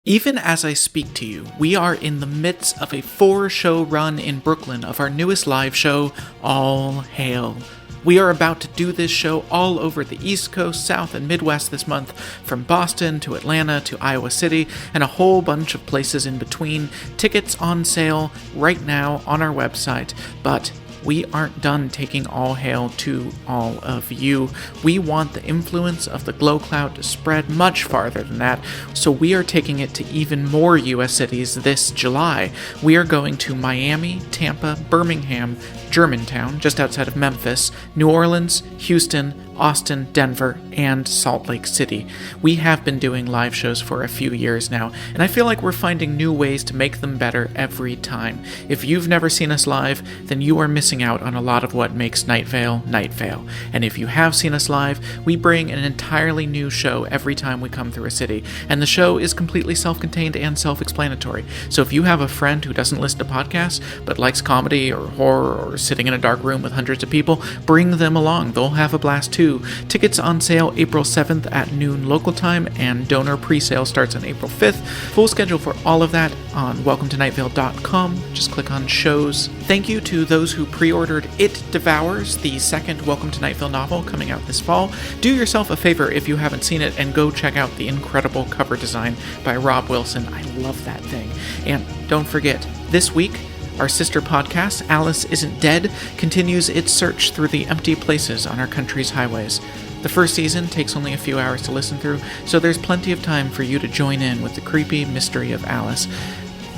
Even as I speak to you, we are in the midst of a 4-show run in Brooklyn of our newest live show, All Hail. We are about to do this show all over the East Coast, South, and Midwest this month, from Boston to Atlanta to Iowa City, and a whole bunch of places in between. Tickets on sale right now on our website, but we aren't done taking All Hail to all of you. We want the influence of the Glow Cloud to spread much farther than that, so we are taking it to even more U.S. cities this July. We are going to Miami, Tampa, Birmingham, Germantown, just outside of Memphis, New Orleans, Houston, Austin, Denver, and Salt Lake City. We have been doing live shows for a few years now, and I feel like we're finding new ways to make them better every time. If you've never seen us live, then you are missing out on a lot of what makes Night Vale, Night Vale. And if you have seen us live, we bring an entirely new show every time we come through a city, and the show is completely self-contained and self-explanatory. So if you have a friend who doesn't listen to podcasts, but likes comedy or horror or sitting in a dark room with hundreds of people, bring them along. They'll have a blast too. Tickets on sale April 7th at noon local time, and donor pre-sale starts on April 5th. Full schedule for all of that on welcometonightvale.com. Just click on shows. Thank you to those who pre-ordered It Devours, the second Welcome to Night Vale novel coming out this fall. Do yourself a favor if you haven't seen it and go check out the incredible cover design by Rob Wilson. I love that thing. And don't forget, this week, our sister podcast, Alice Isn't Dead, continues its search through the empty places on our country's highways. The first season takes only a few hours to listen through, so there's plenty of time for you to join in with the creepy mystery of Alice.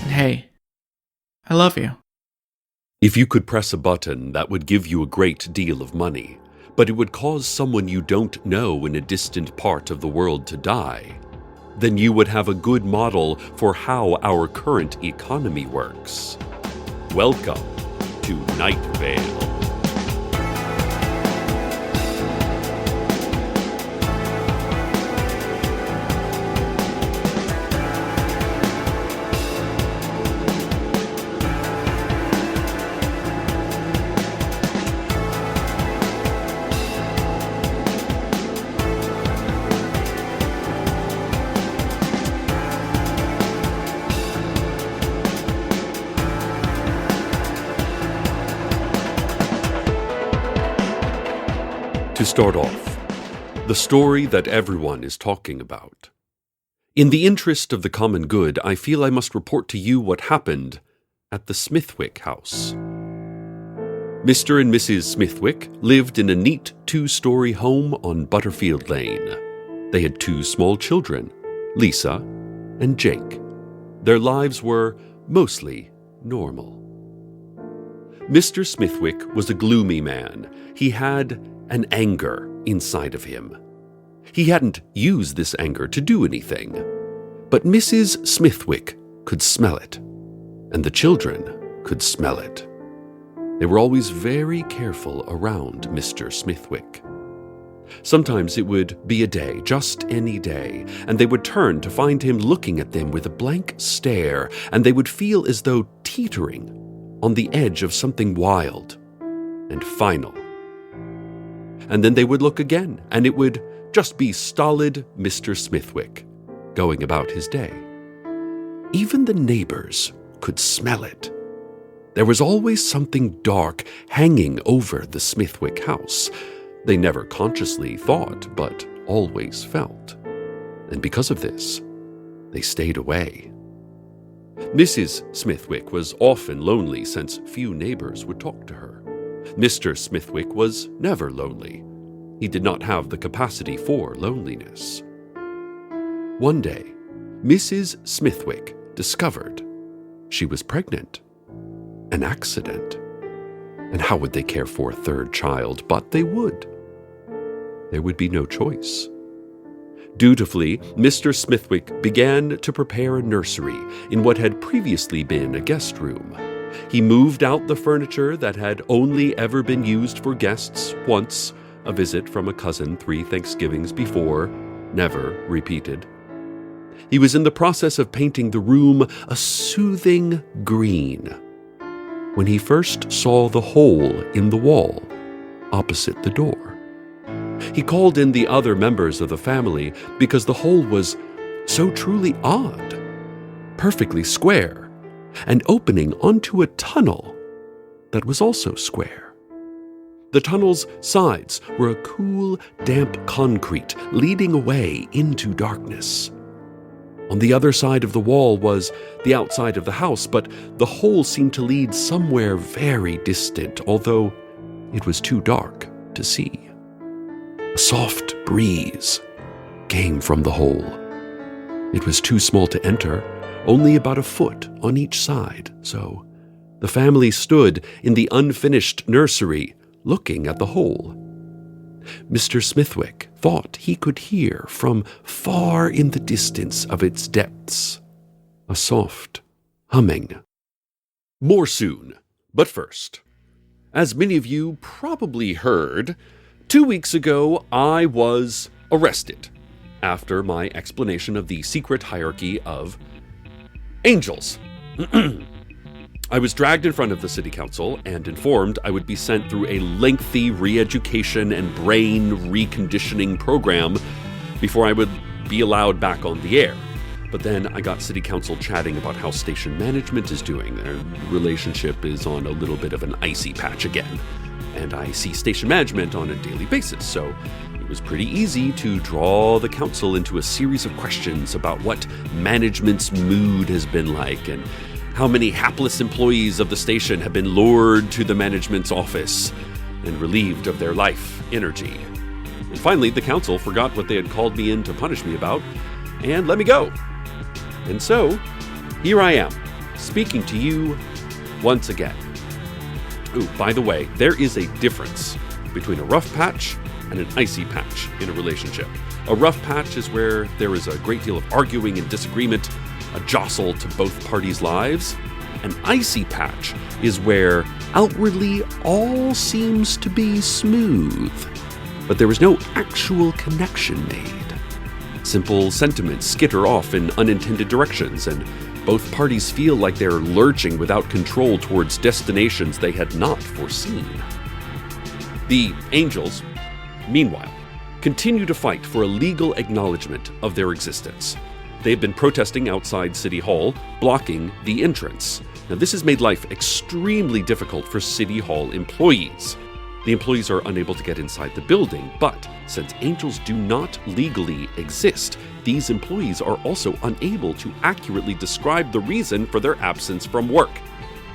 And hey, I love you. If you could press a button, that would give you a great deal of money, but it would cause someone you don't know in a distant part of the world to die, then you would have a good model for how our current economy works. Welcome to Night Vale. To start off, the story that everyone is talking about. In the interest of the common good, I feel I must report to you what happened at the Smithwick house. Mr. and Mrs. Smithwick lived in a neat 2-story home on Butterfield Lane. They had 2 small children, Lisa and Jake. Their lives were mostly normal. Mr. Smithwick was a gloomy man. He had an anger inside of him. He hadn't used this anger to do anything, but Mrs. Smithwick could smell it, and the children could smell it. They were always very careful around Mr. Smithwick. Sometimes it would be a day, just any day, and they would turn to find him looking at them with a blank stare, and they would feel as though teetering on the edge of something wild and final. And then they would look again, and it would just be stolid Mr. Smithwick going about his day. Even the neighbors could smell it. There was always something dark hanging over the Smithwick house. They never consciously thought, but always felt. And because of this, they stayed away. Mrs. Smithwick was often lonely since few neighbors would talk to her. Mr. Smithwick was never lonely. He did not have the capacity for loneliness. One day, Mrs. Smithwick discovered she was pregnant. An accident. And how would they care for a 3rd child? But they would. There would be no choice. Dutifully, Mr. Smithwick began to prepare a nursery in what had previously been a guest room. He moved out the furniture that had only ever been used for guests once, a visit from a cousin 3 Thanksgivings before, never repeated. He was in the process of painting the room a soothing green when he first saw the hole in the wall opposite the door. He called in the other members of the family because the hole was so truly odd perfectly square, and opening onto a tunnel that was also square. The tunnel's sides were a cool, damp concrete leading away into darkness. On the other side of the wall was the outside of the house, but the hole seemed to lead somewhere very distant, although it was too dark to see. A soft breeze came from the hole. It was too small to enter, only about a foot on each side, so the family stood in the unfinished nursery, looking at the hole. Mr. Smithwick thought he could hear from far in the distance of its depths a soft humming. More soon, but first, as many of you probably heard, 2 weeks ago I was arrested after my explanation of the secret hierarchy of angels. I was dragged in front of the city council and informed I would be sent through a lengthy re-education and brain reconditioning program before I would be allowed back on the air. But then I got city council chatting about how station management is doing. Their relationship is on a little bit of an icy patch again. And I see station management on a daily basis, so it was pretty easy to draw the council into a series of questions about what management's mood has been like and how many hapless employees of the station have been lured to the management's office and relieved of their life energy. And finally, the council forgot what they had called me in to punish me about and let me go. And so, here I am, speaking to you once again. Ooh, by the way, there is a difference between a rough patch and an icy patch in a relationship. A rough patch is where there is a great deal of arguing and disagreement, a jostle to both parties' lives. An icy patch is where outwardly all seems to be smooth, but there is no actual connection made. Simple sentiments skitter off in unintended directions, and both parties feel like they're lurching without control towards destinations they had not foreseen. The angels, meanwhile, continue to fight for a legal acknowledgement of their existence. They've been protesting outside City Hall, blocking the entrance. Now, this has made life extremely difficult for City Hall employees. The employees are unable to get inside the building, but since angels do not legally exist, these employees are also unable to accurately describe the reason for their absence from work.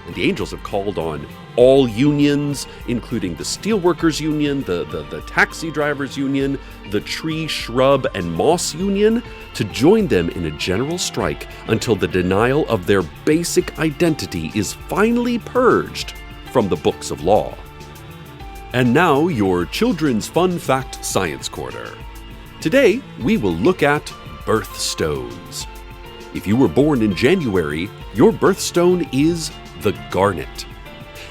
And the angels have called on all unions, including the Steelworkers Union, the Taxi Drivers Union, the Tree, Shrub, and Moss Union, to join them in a general strike until the denial of their basic identity is finally purged from the books of law. And now, your Children's Fun Fact Science Corner. Today, we will look at birthstones. If you were born in January, your birthstone is the garnet.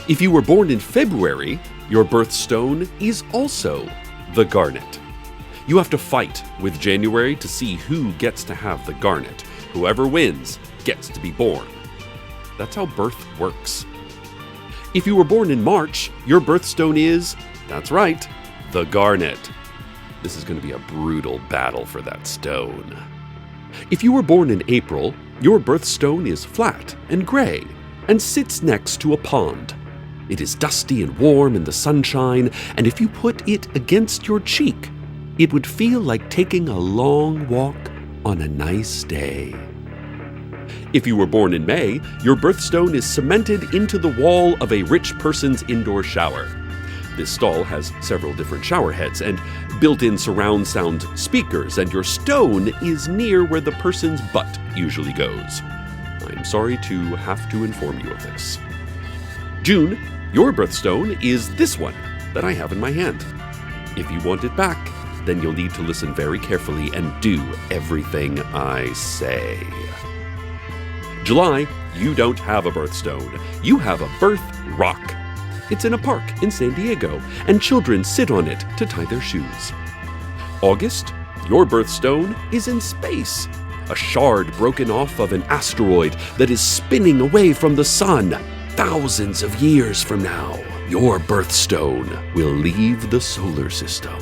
If you were born in February, your birthstone is also the garnet. You have to fight with January to see who gets to have the garnet. Whoever wins gets to be born. That's how birth works. If you were born in March, your birthstone is, that's right, the garnet. This is going to be a brutal battle for that stone. If you were born in April, your birthstone is flat and gray and sits next to a pond. It is dusty and warm in the sunshine, and if you put it against your cheek, it would feel like taking a long walk on a nice day. If you were born in May, your birthstone is cemented into the wall of a rich person's indoor shower. This stall has several different shower heads and built-in surround sound speakers, and your stone is near where the person's butt usually goes. I'm sorry to have to inform you of this. June, your birthstone is this one that I have in my hand. If you want it back, then you'll need to listen very carefully and do everything I say. July, you don't have a birthstone. You have a birth rock. It's in a park in San Diego, and children sit on it to tie their shoes. August, your birthstone is in space. A shard broken off of an asteroid that is spinning away from the sun. Thousands of years from now, your birthstone will leave the solar system.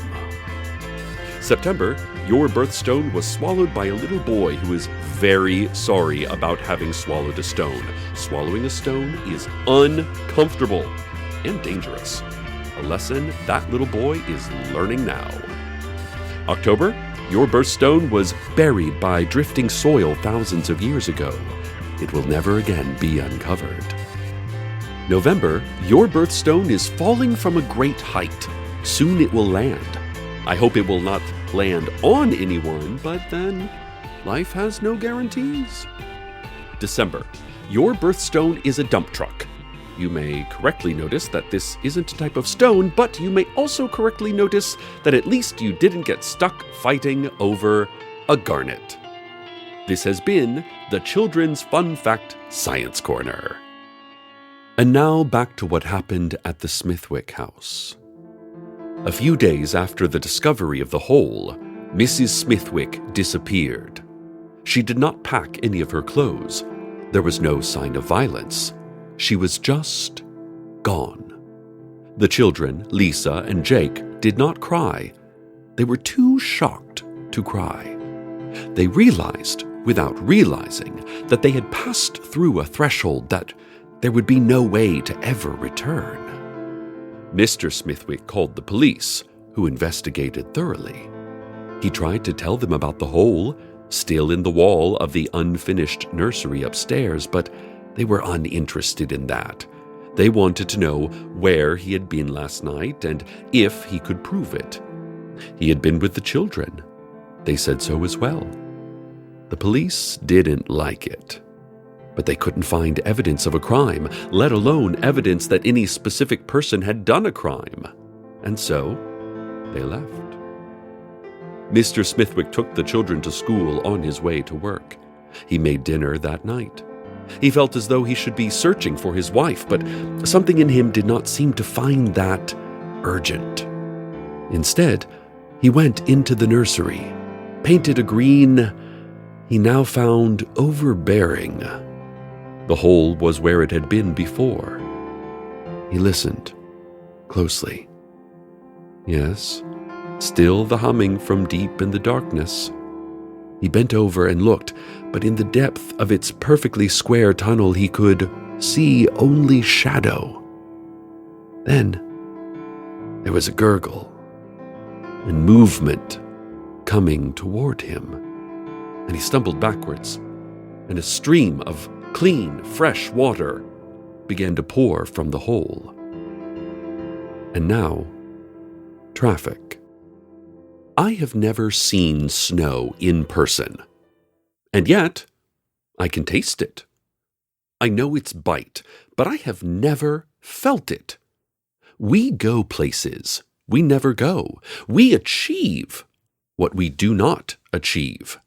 September, your birthstone was swallowed by a little boy who is very sorry about having swallowed a stone. Swallowing a stone is uncomfortable and dangerous. A lesson that little boy is learning now. October, your birthstone was buried by drifting soil thousands of years ago. It will never again be uncovered. November, your birthstone is falling from a great height. Soon it will land. I hope it will not land on anyone, but then life has no guarantees. December, your birthstone is a dump truck. You may correctly notice that this isn't a type of stone, but you may also correctly notice that at least you didn't get stuck fighting over a garnet. This has been the Children's Fun Fact Science Corner. And now back to what happened at the Smithwick house. A few days after the discovery of the hole, Mrs. Smithwick disappeared. She did not pack any of her clothes. There was no sign of violence. She was just gone. The children, Lisa and Jake, did not cry. They were too shocked to cry. They realized, without realizing, that they had passed through a threshold that there would be no way to ever return. Mr. Smithwick called the police, who investigated thoroughly. He tried to tell them about the hole, still in the wall of the unfinished nursery upstairs, but they were uninterested in that. They wanted to know where he had been last night and if he could prove it. He had been with the children. They said so as well. The police didn't like it, but they couldn't find evidence of a crime, let alone evidence that any specific person had done a crime. And so, they left. Mr. Smithwick took the children to school on his way to work. He made dinner that night. He felt as though he should be searching for his wife, but something in him did not seem to find that urgent. Instead, he went into the nursery, painted a green he now found overbearing. The hole was where it had been before. He listened closely. Yes, still the humming from deep in the darkness. He bent over and looked, but in the depth of its perfectly square tunnel he could see only shadow. Then there was a gurgle and movement coming toward him, and he stumbled backwards, and a stream of clean, fresh water began to pour from the hole. And now, traffic. I have never seen snow in person, and yet I can taste it. I know its bite, but I have never felt it. We go places we never go. We achieve what we do not achieve.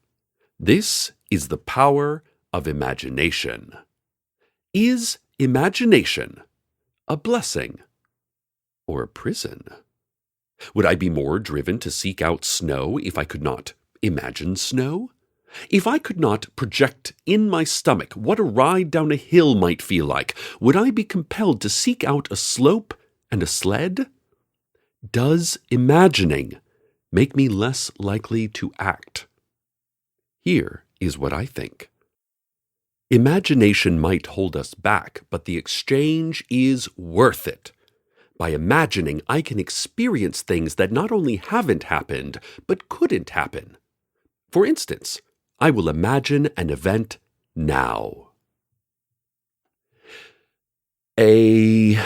This is the power of imagination. Is imagination a blessing or a prison? Would I be more driven to seek out snow if I could not imagine snow? If I could not project in my stomach what a ride down a hill might feel like, would I be compelled to seek out a slope and a sled? Does imagining make me less likely to act? Here is what I think. Imagination might hold us back, but the exchange is worth it. By imagining, I can experience things that not only haven't happened, but couldn't happen. For instance, I will imagine an event now. A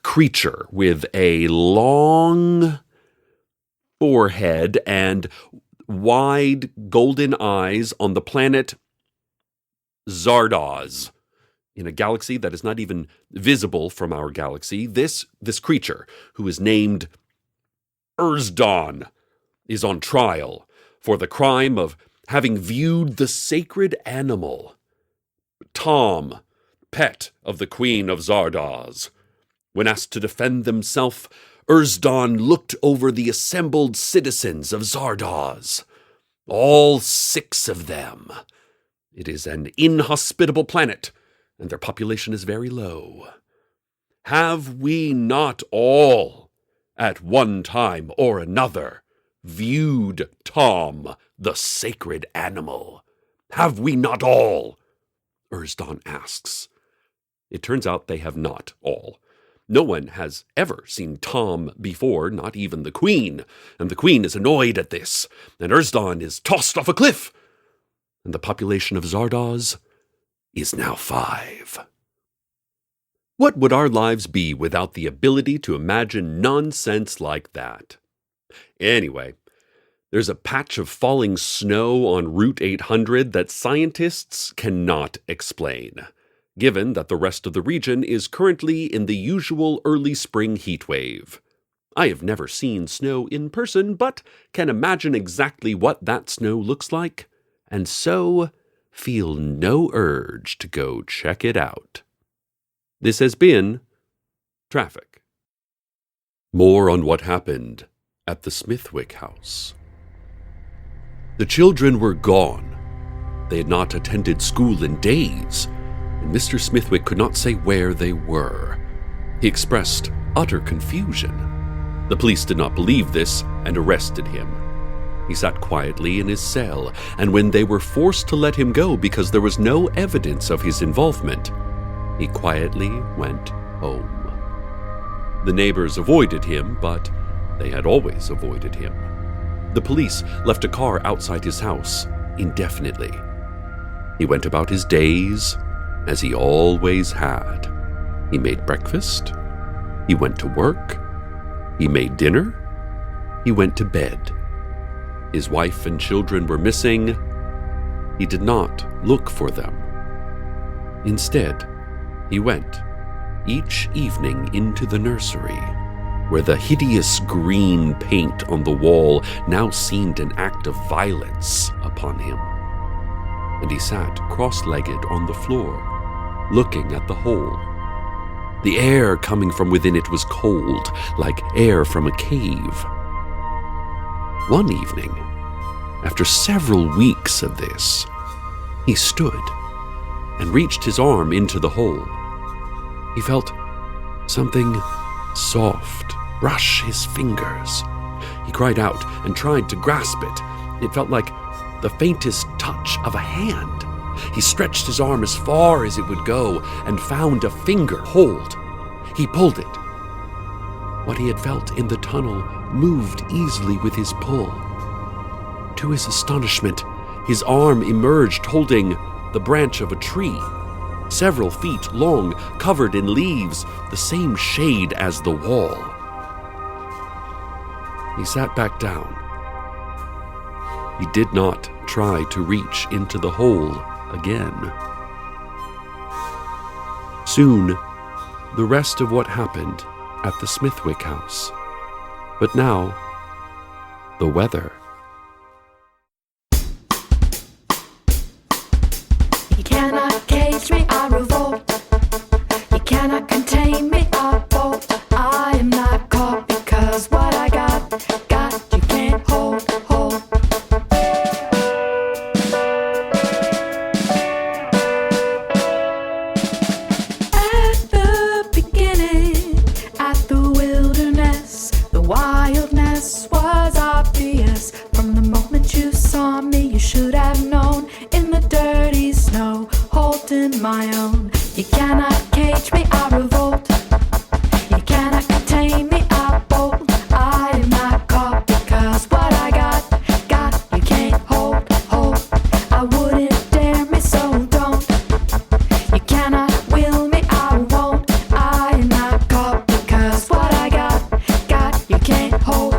creature with a long forehead and wide golden eyes on the planet Zardoz. In a galaxy that is not even visible from our galaxy, this creature, who is named Urzdon, is on trial for the crime of having viewed the sacred animal, Tom, pet of the Queen of Zardoz. When asked to defend himself, Urzdon looked over the assembled citizens of Zardoz. All 6 of them. It is an inhospitable planet, and their population is very low. Have we not all, at one time or another, viewed Tom, the sacred animal? Have we not all? Erzdan asks. It turns out they have not all. No one has ever seen Tom before, not even the Queen, and the Queen is annoyed at this, and Erzdan is tossed off a cliff, and the population of Zardoz is now 5. What would our lives be without the ability to imagine nonsense like that? Anyway, there's a patch of falling snow on Route 800 that scientists cannot explain, given that the rest of the region is currently in the usual early spring heat wave. I have never seen snow in person, but can imagine exactly what that snow looks like, and so feel no urge to go check it out. This has been Traffic. More on what happened at the Smithwick house. The children were gone. They had not attended school in days, and Mr. Smithwick could not say where they were. He expressed utter confusion. The police did not believe this and arrested him. He sat quietly in his cell, and when they were forced to let him go because there was no evidence of his involvement, he quietly went home. The neighbors avoided him, but they had always avoided him. The police left a car outside his house indefinitely. He went about his days as he always had. He made breakfast. He went to work. He made dinner. He went to bed. His wife and children were missing. He did not look for them. Instead, he went each evening into the nursery, where the hideous green paint on the wall now seemed an act of violence upon him. And he sat cross-legged on the floor, looking at the hole. The air coming from within it was cold, like air from a cave. One evening, after several weeks of this, he stood and reached his arm into the hole. He felt something soft brush his fingers. He cried out and tried to grasp it. It felt like the faintest touch of a hand. He stretched his arm as far as it would go and found a finger hold. He pulled it. What he had felt in the tunnel moved easily with his pull. To his astonishment, his arm emerged holding the branch of a tree, several feet long, covered in leaves, the same shade as the wall. He sat back down. He did not try to reach into the hole again. Soon, the rest of what happened at the Smithwick house. But now, the weather. You cannot cage me, I revolt. You cannot contain me, I bolt. I am not caught because what I got you can't hold. At the beginning, at the wilderness, the wildness was obvious. From the moment you saw me, you should have known. In the dirty snow, holding my own. You cannot cage me, I revolt. You cannot contain me, I bolt. I am not caught because what I got you can't hold. I wouldn't dare me, so don't. You cannot will me, I won't. I am not caught because what I got you can't hold.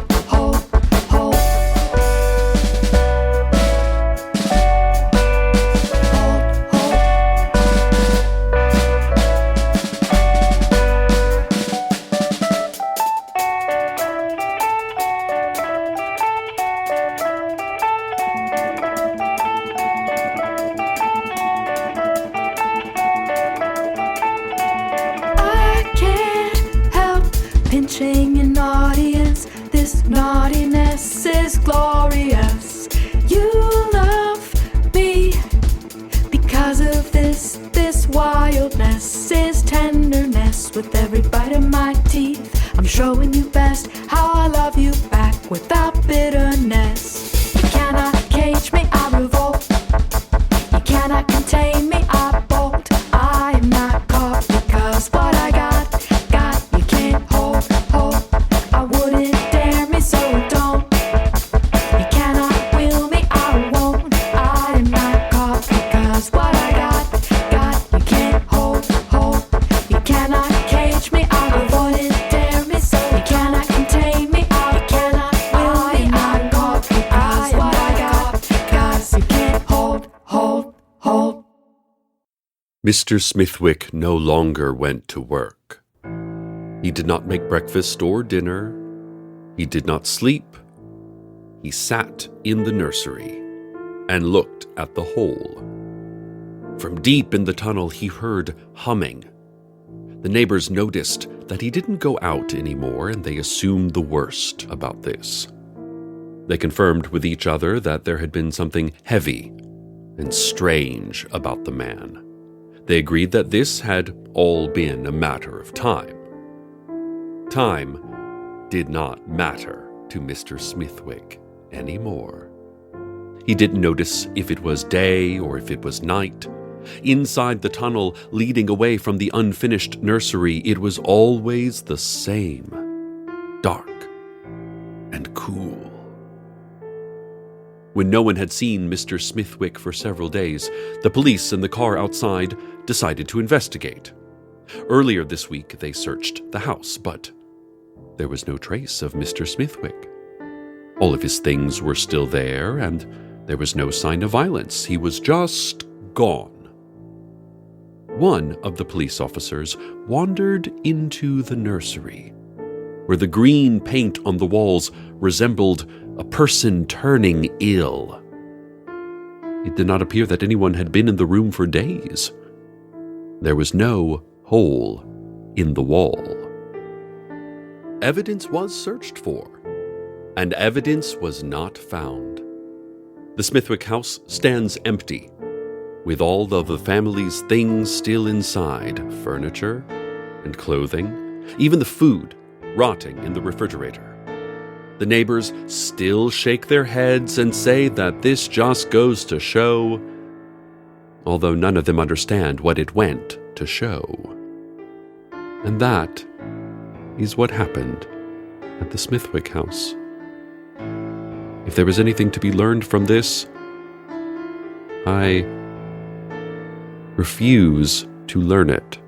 I can't help pinching an audience. This naughtiness is glorious. You love me because of this wildness is tenderness. With every bite of my teeth, I'm showing you best how I love you back without bitterness. Mr. Smithwick no longer went to work. He did not make breakfast or dinner. He did not sleep. He sat in the nursery and looked at the hole. From deep in the tunnel, he heard humming. The neighbors noticed that he didn't go out anymore, and they assumed the worst about this. They confirmed with each other that there had been something heavy and strange about the man. They agreed that this had all been a matter of time. Time did not matter to Mr. Smithwick anymore. He didn't notice if it was day or if it was night. Inside the tunnel leading away from the unfinished nursery, it was always the same, dark and cool. When no one had seen Mr. Smithwick for several days, the police and the car outside decided to investigate. Earlier this week, they searched the house, but there was no trace of Mr. Smithwick. All of his things were still there, and there was no sign of violence. He was just gone. One of the police officers wandered into the nursery, where the green paint on the walls resembled a person turning ill. It did not appear that anyone had been in the room for days. There was no hole in the wall. Evidence was searched for, and evidence was not found. The Smithwick house stands empty, with all of the family's things still inside, furniture and clothing, even the food rotting in the refrigerator. The neighbors still shake their heads and say that this just goes to show, although none of them understand what it went to show. And that is what happened at the Smithwick house. If there was anything to be learned from this, I refuse to learn it.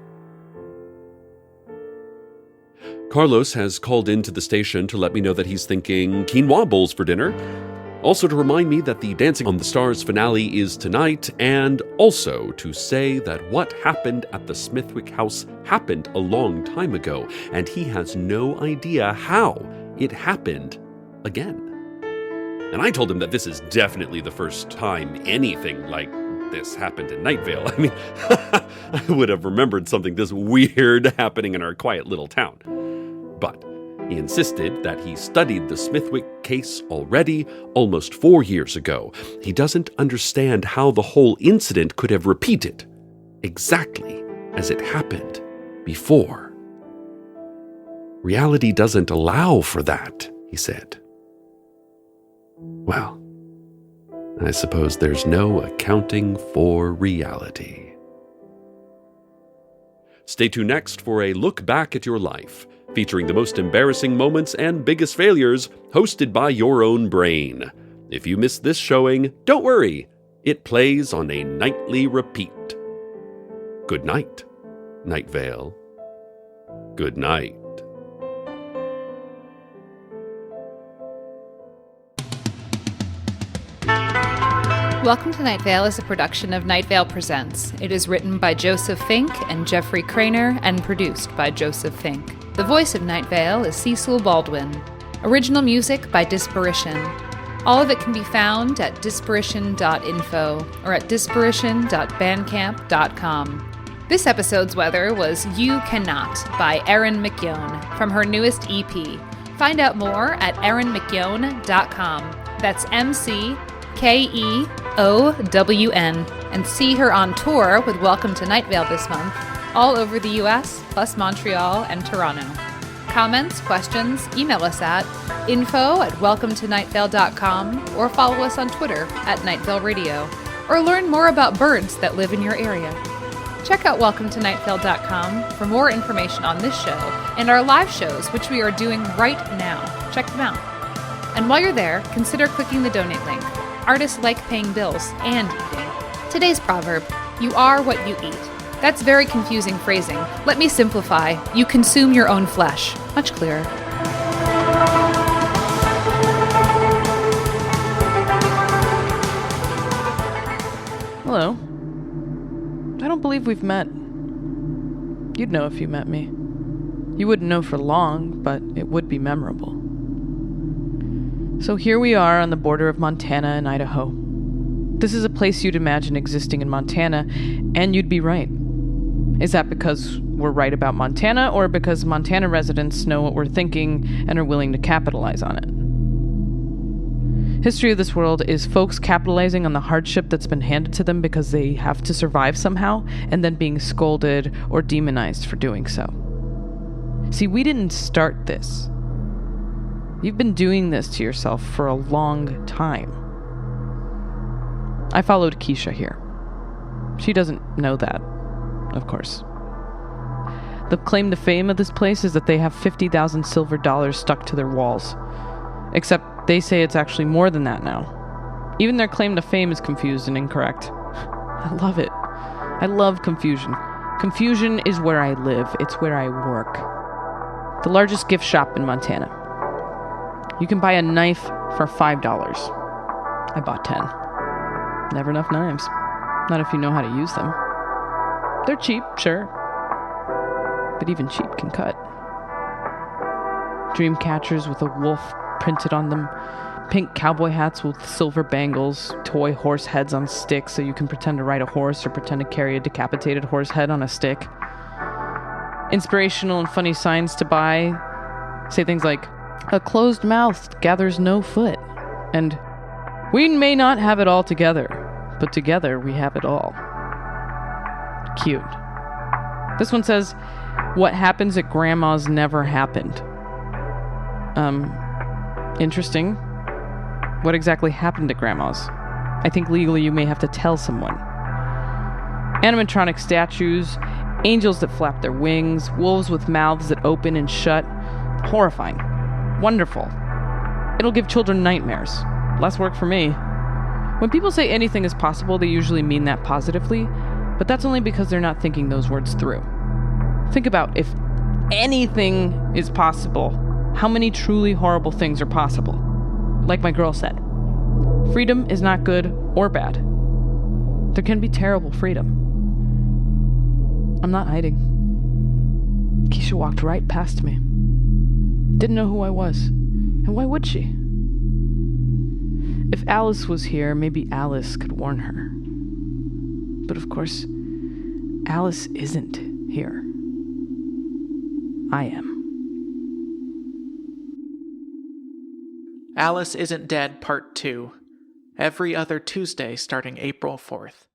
Carlos has called into the station to let me know that he's thinking quinoa bowls for dinner. Also to remind me that the Dancing on the Stars finale is tonight, and also to say that what happened at the Smithwick house happened a long time ago, and he has no idea how it happened again. And I told him that this is definitely the first time anything like this happened in Night Vale. I mean, I would have remembered something this weird happening in our quiet little town. But he insisted that he studied the Smithwick case already almost 4 years ago. He doesn't understand how the whole incident could have repeated exactly as it happened before. Reality doesn't allow for that, he said. Well, I suppose there's no accounting for reality. Stay tuned next for a look back at your life, featuring the most embarrassing moments and biggest failures, hosted by your own brain. If you missed this showing, don't worry. It plays on a nightly repeat. Good night, Night Vale. Good night. Welcome to Night Vale is a production of Night Vale Presents. It is written by Joseph Fink and Jeffrey Craner and produced by Joseph Fink. The voice of Night Vale is Cecil Baldwin. Original music by Disparition. All of it can be found at disparition.info or at disparition.bandcamp.com. This episode's weather was You Cannot by Erin McYown from her newest EP. Find out more at erinmcyown.com. That's MCKEOWN, and see her on tour with Welcome to Night Vale this month, all over the US, plus Montreal and Toronto. Comments, questions, email us at info@welcometonightvale.com or follow us on Twitter @NightValeRadio, or learn more about birds that live in your area. Check out welcometonightvale.com for more information on this show and our live shows, which we are doing right now. Check them out. And while you're there, consider clicking the donate link. Artists like paying bills and eating. Today's proverb, you are what you eat. That's very confusing phrasing. Let me simplify. You consume your own flesh. Much clearer. Hello. I don't believe we've met. You'd know if you met me. You wouldn't know for long, but it would be memorable. So here we are on the border of Montana and Idaho. This is a place you'd imagine existing in Montana, and you'd be right. Is that because we're right about Montana, or because Montana residents know what we're thinking and are willing to capitalize on it? History of this world is folks capitalizing on the hardship that's been handed to them because they have to survive somehow, and then being scolded or demonized for doing so. See, we didn't start this. You've been doing this to yourself for a long time. I followed Keisha here. She doesn't know that, of course. The claim to fame of this place is that they have 50,000 silver dollars stuck to their walls. Except they say it's actually more than that now. Even their claim to fame is confused and incorrect. I love it. I love confusion. Confusion is where I live. It's where I work. The largest gift shop in Montana. You can buy a knife for $5. I bought 10. Never enough knives. Not if you know how to use them. They're cheap, sure. But even cheap can cut. Dream catchers with a wolf printed on them, pink cowboy hats with silver bangles, toy horse heads on sticks so you can pretend to ride a horse or pretend to carry a decapitated horse head on a stick. Inspirational and funny signs to buy say things like, "A closed mouth gathers no foot," and "We may not have it all together, but together we have it all." Cute. This one says, "What happens at Grandma's never happened." Interesting. What exactly happened at Grandma's? I think legally you may have to tell someone. Animatronic statues, angels that flap their wings, wolves with mouths that open and shut. Horrifying. Wonderful. It'll give children nightmares. Less work for me. When people say anything is possible, they usually mean that positively, but that's only because they're not thinking those words through. Think about if anything is possible, how many truly horrible things are possible. Like my girl said, freedom is not good or bad. There can be terrible freedom. I'm not hiding. Keisha walked right past me. Didn't know who I was. And why would she? If Alice was here, maybe Alice could warn her. But of course, Alice isn't here. I am. Alice Isn't Dead Part 2. Every other Tuesday starting April 4th.